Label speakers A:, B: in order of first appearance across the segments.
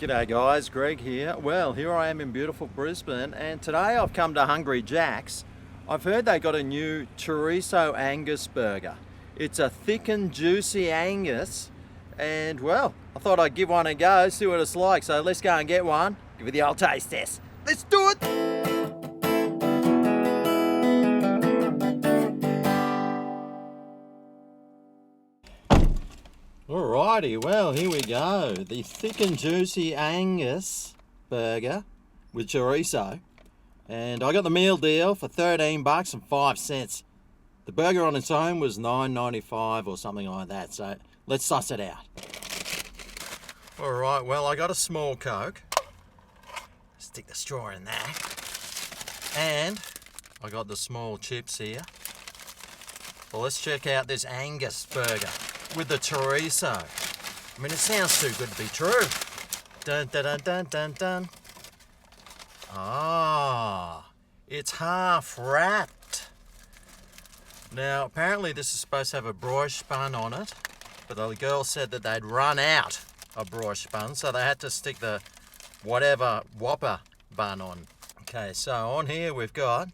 A: G'day guys, Greg here. Well, here I am in beautiful Brisbane, and today I've come to Hungry Jack's. I've heard they got a new Chorizo Angus Burger. It's a thick and juicy Angus, and well, I thought I'd give one a go, see what it's like. So let's go and get one, give it the old taste test. Let's do it! Alrighty, well here we go. The thick and juicy Angus burger with chorizo. And I got the meal deal for $13.05. The burger on its own was $9.95 or something like that. So let's suss it out. Alright, well I got a small Coke. Stick the straw in there. And I got the small chips here. Well, let's check out this Angus burger with the chorizo. I mean, it sounds too good to be true. Dun dun dun dun dun dun. Ah, it's half wrapped. Now, apparently this is supposed to have a broche bun on it, but the girl said that they'd run out of broche bun, so they had to stick the whatever Whopper bun on. Okay, so on here we've got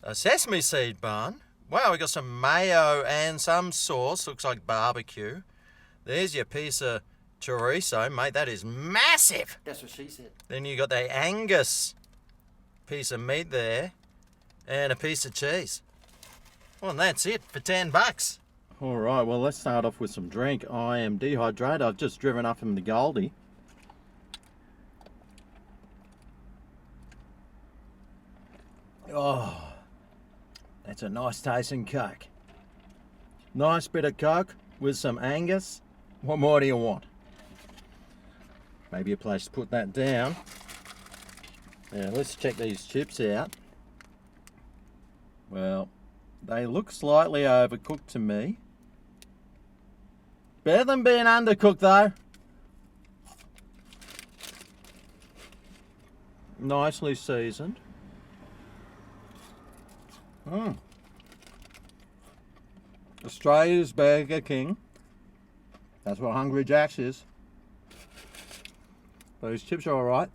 A: a sesame seed bun. Wow, we got some mayo and some sauce. Looks like barbecue. There's your piece of chorizo, mate. That is massive.
B: That's what she said.
A: Then you got the Angus piece of meat there and a piece of cheese. Well, and that's it for $10. All right, well, let's start off with some drink. I am dehydrated. I've just driven up from the Goldie. Oh. That's a nice tasting Coke. Nice bit of Coke with some Angus. What more do you want? Maybe a place to put that down. Now let's check these chips out. Well, they look slightly overcooked to me. Better than being undercooked though. Nicely seasoned. Australia's Burger King. That's what Hungry Jack's is. Those chips are alright.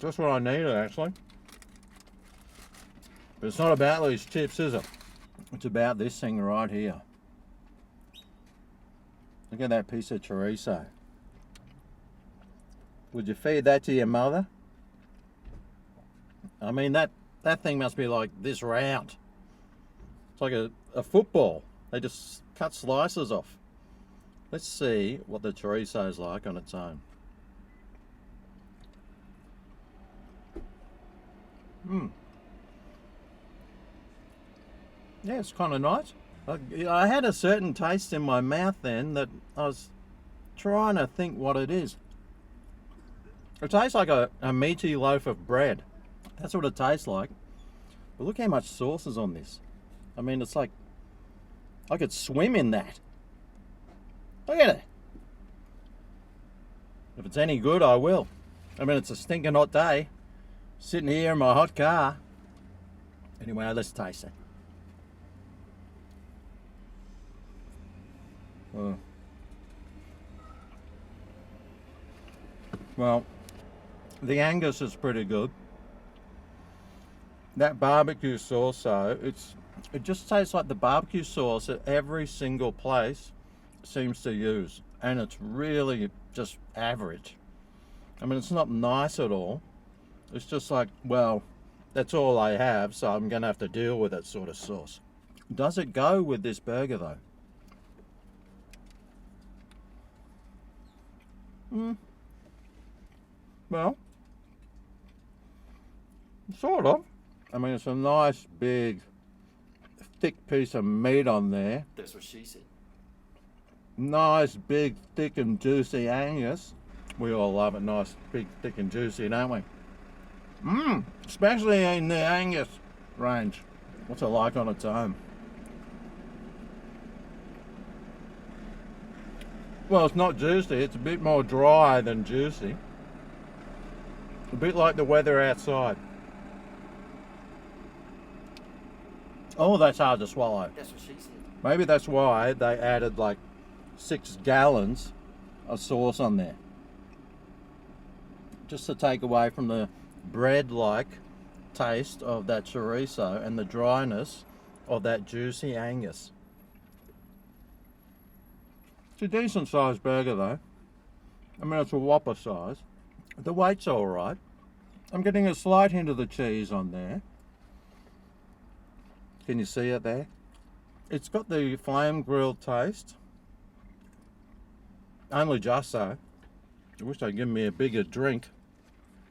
A: Just what I needed actually. But it's not about these chips, is it? It's about this thing right here. Look at that piece of chorizo. Would you feed that to your mother? I mean, that thing must be like this round. It's like a football. They just cut slices off. Let's see what the chorizo is like on its own. Yeah, it's kind of nice. I had a certain taste in my mouth then that I was trying to think what it is. It tastes like a meaty loaf of bread. That's what it tastes like. But look how much sauce is on this. I mean, it's like I could swim in that. Look at it. If it's any good, I will. I mean, it's a stinking hot day. Sitting here in my hot car. Anyway, let's taste it. Well, the Angus is pretty good. That barbecue sauce though, it just tastes like the barbecue sauce that every single place seems to use. And it's really just average. I mean, it's not nice at all. It's just like, well, that's all I have, so I'm gonna have to deal with that sort of sauce. Does it go with this burger though? Well, sort of. I mean, it's a nice, big, thick piece of meat on there.
B: That's what she said.
A: Nice, big, thick and juicy Angus. We all love it nice, big, thick and juicy, don't we? Especially in the Angus range. What's it like on its own? Well, it's not juicy. It's a bit more dry than juicy. A bit like the weather outside. Oh, that's hard to swallow.
B: That's what she said.
A: Maybe that's why they added like 6 gallons of sauce on there. Just to take away from the bread-like taste of that chorizo and the dryness of that juicy Angus. It's a decent sized burger though. I mean, it's a Whopper size. The weight's alright. I'm getting a slight hint of the cheese on there. Can you see it there? It's got the flame grilled taste. Only just so. I wish they'd give me a bigger drink.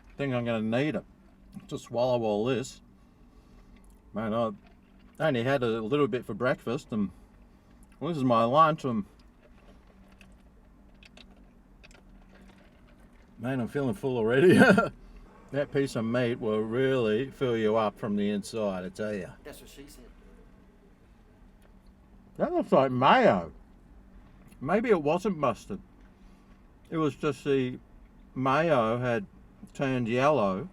A: I think I'm going to need it to swallow all this. Man, I only had a little bit for breakfast, and well, this is my lunch. And man, I'm feeling full already. That piece of meat will really fill you up from the inside, I tell you.
B: That's what she said.
A: That looks like mayo. Maybe it wasn't mustard. It was just the mayo had turned yellow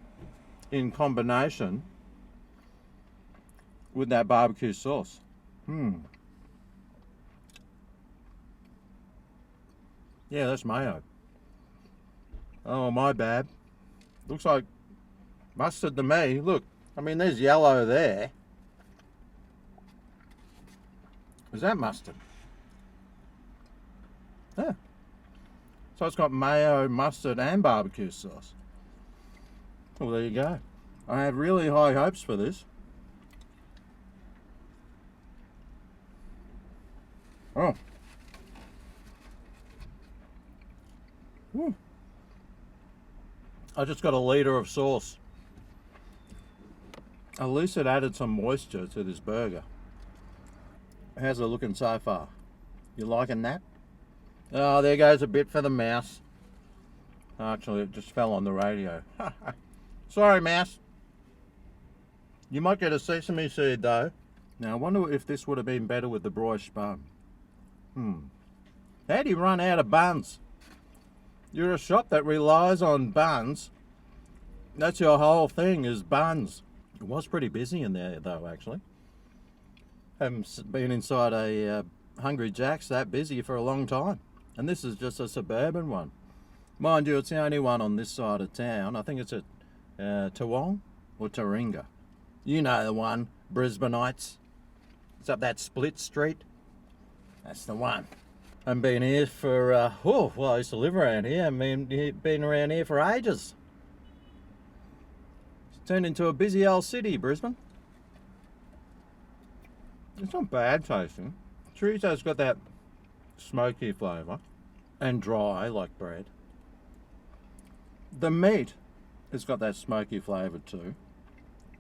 A: in combination with that barbecue sauce. Yeah, that's mayo. Oh, my bad. Looks like mustard to me. Look, I mean, there's yellow there. Is that mustard? Yeah. So it's got mayo, mustard, and barbecue sauce. Well, there you go. I have really high hopes for this. Oh. Woo. I just got a litre of sauce. At least it added some moisture to this burger. How's it looking so far? You liking that? Oh, there goes a bit for the mouse. Actually, it just fell on the radio. Sorry, mouse. You might get a sesame seed, though. Now, I wonder if this would have been better with the broiled bun. How do you run out of buns? You're a shop that relies on buns. That's your whole thing, is buns. It was pretty busy in there, though, actually. Haven't been inside a Hungry Jack's that busy for a long time. And this is just a suburban one. Mind you, it's the only one on this side of town. I think it's at Toowong or Taringa. You know the one, Brisbaneites. It's up that split street. That's the one. I've been here for, I used to live around here. I mean, been around here for ages. It's turned into a busy old city, Brisbane. It's not bad tasting. Chorizo's got that smoky flavour and dry like bread. The meat has got that smoky flavour too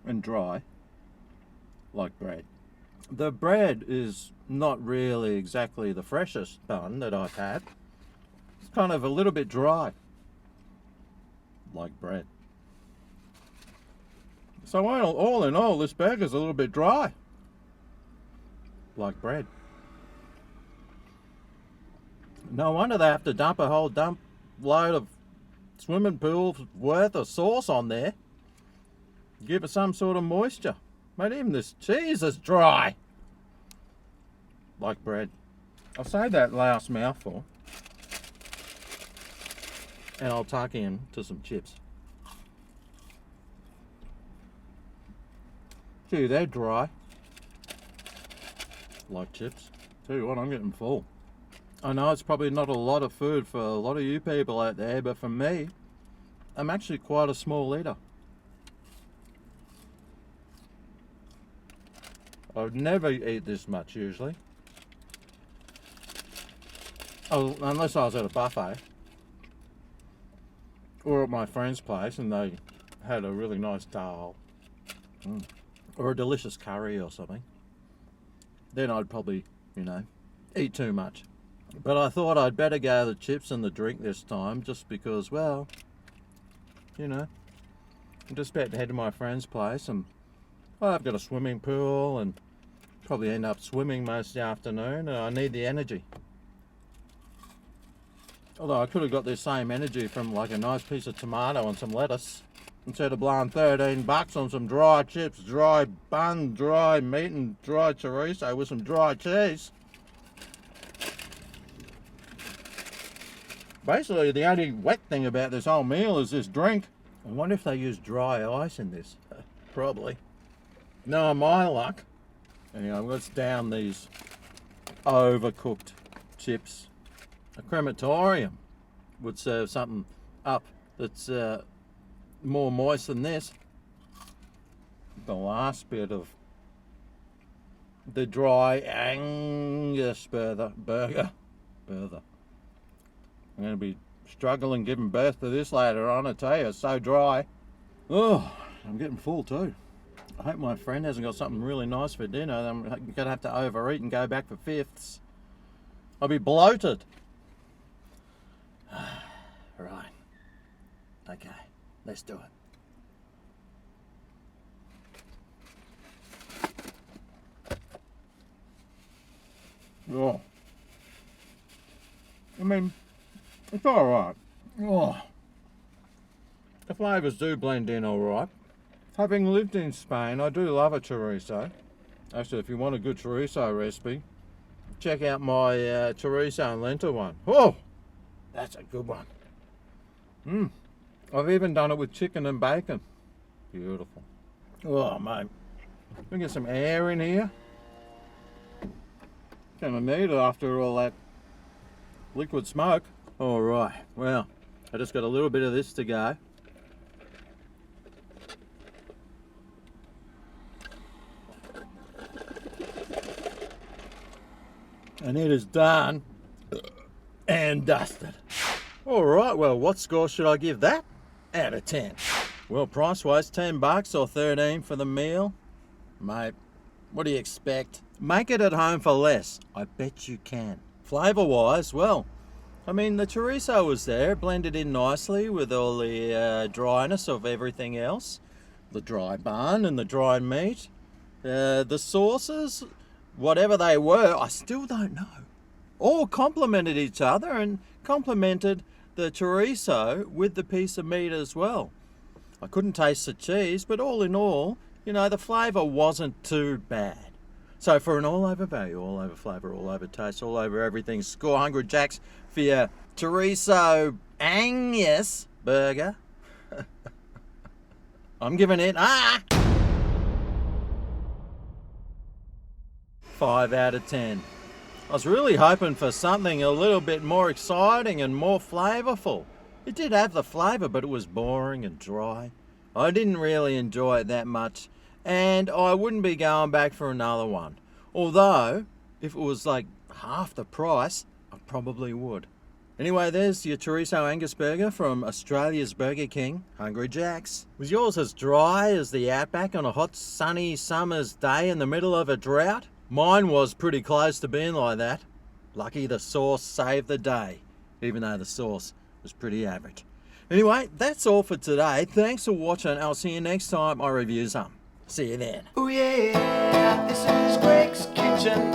A: and dry like bread. The bread is not really exactly the freshest bun that I've had. It's kind of a little bit dry like bread. So all in all, this burger's a little bit dry like bread. No wonder they have to dump a whole load of swimming pool worth of sauce on there. Give it some sort of moisture. Mate, even this cheese is dry like bread. I'll save that last mouthful and I'll tuck in to some chips. Gee, they're dry like chips. Tell you what, I'm getting full. I know it's probably not a lot of food for a lot of you people out there, but for me, I'm actually quite a small eater. I would never eat this much usually. Oh, unless I was at a buffet or at my friend's place and they had a really nice dal or a delicious curry or something. Then I'd probably, eat too much. But I thought I'd better go the chips and the drink this time just because, well, I'm just about to head to my friend's place and I've got a swimming pool and probably end up swimming most of the afternoon and I need the energy. Although I could have got this same energy from like a nice piece of tomato and some lettuce. instead of blowing $13 on some dry chips, dry bun, dry meat and dry chorizo with some dry cheese. Basically, the only wet thing about this whole meal is this drink. I wonder if they use dry ice in this. Probably. No, my luck. Anyway, let's down these overcooked chips. A crematorium would serve something up that's more moist than this. The last bit of the dry Angus burger. I'm going to be struggling giving birth to this later on, I tell you, it's so dry. Oh, I'm getting full too. I hope my friend hasn't got something really nice for dinner. I'm going to have to overeat and go back for fifths. I'll be bloated. Right. Okay, let's do it. Oh. I mean, it's alright. Oh. The flavours do blend in alright. Having lived in Spain, I do love a chorizo. Actually, if you want a good chorizo recipe, check out my chorizo and lentil one. Oh, that's a good one. I've even done it with chicken and bacon. Beautiful. Oh, mate. Let me get some air in here. Gonna need it after all that liquid smoke. All right, well, I just got a little bit of this to go. And it is done and dusted. All right, well, what score should I give that out of 10? Well, price-wise, $10 or 13 for the meal. Mate, what do you expect? Make it at home for less. I bet you can. Flavour-wise, well, I mean, the chorizo was there, blended in nicely with all the dryness of everything else. The dry bun and the dry meat. The sauces, whatever they were, I still don't know. All complemented each other and complemented the chorizo with the piece of meat as well. I couldn't taste the cheese, but all in all, you know, the flavour wasn't too bad. So for an all-over value, all-over flavour, all-over taste, all-over everything, score Hungry Jack's for your Chorizo Angus Burger. I'm giving it 5 out of 10. I was really hoping for something a little bit more exciting and more flavourful. It did have the flavour, but it was boring and dry. I didn't really enjoy it that much, and I wouldn't be going back for another one. Although, if it was like half the price, I probably would. Anyway, there's your Chorizo Angus Burger from Australia's Burger King, Hungry Jack's. Was yours as dry as the outback on a hot, sunny summer's day in the middle of a drought? Mine was pretty close to being like that. Lucky the sauce saved the day, even though the sauce was pretty average. Anyway, that's all for today. Thanks for watching. I'll see you next time I review some. See you then.
B: Oh yeah, this is Greg's Kitchen.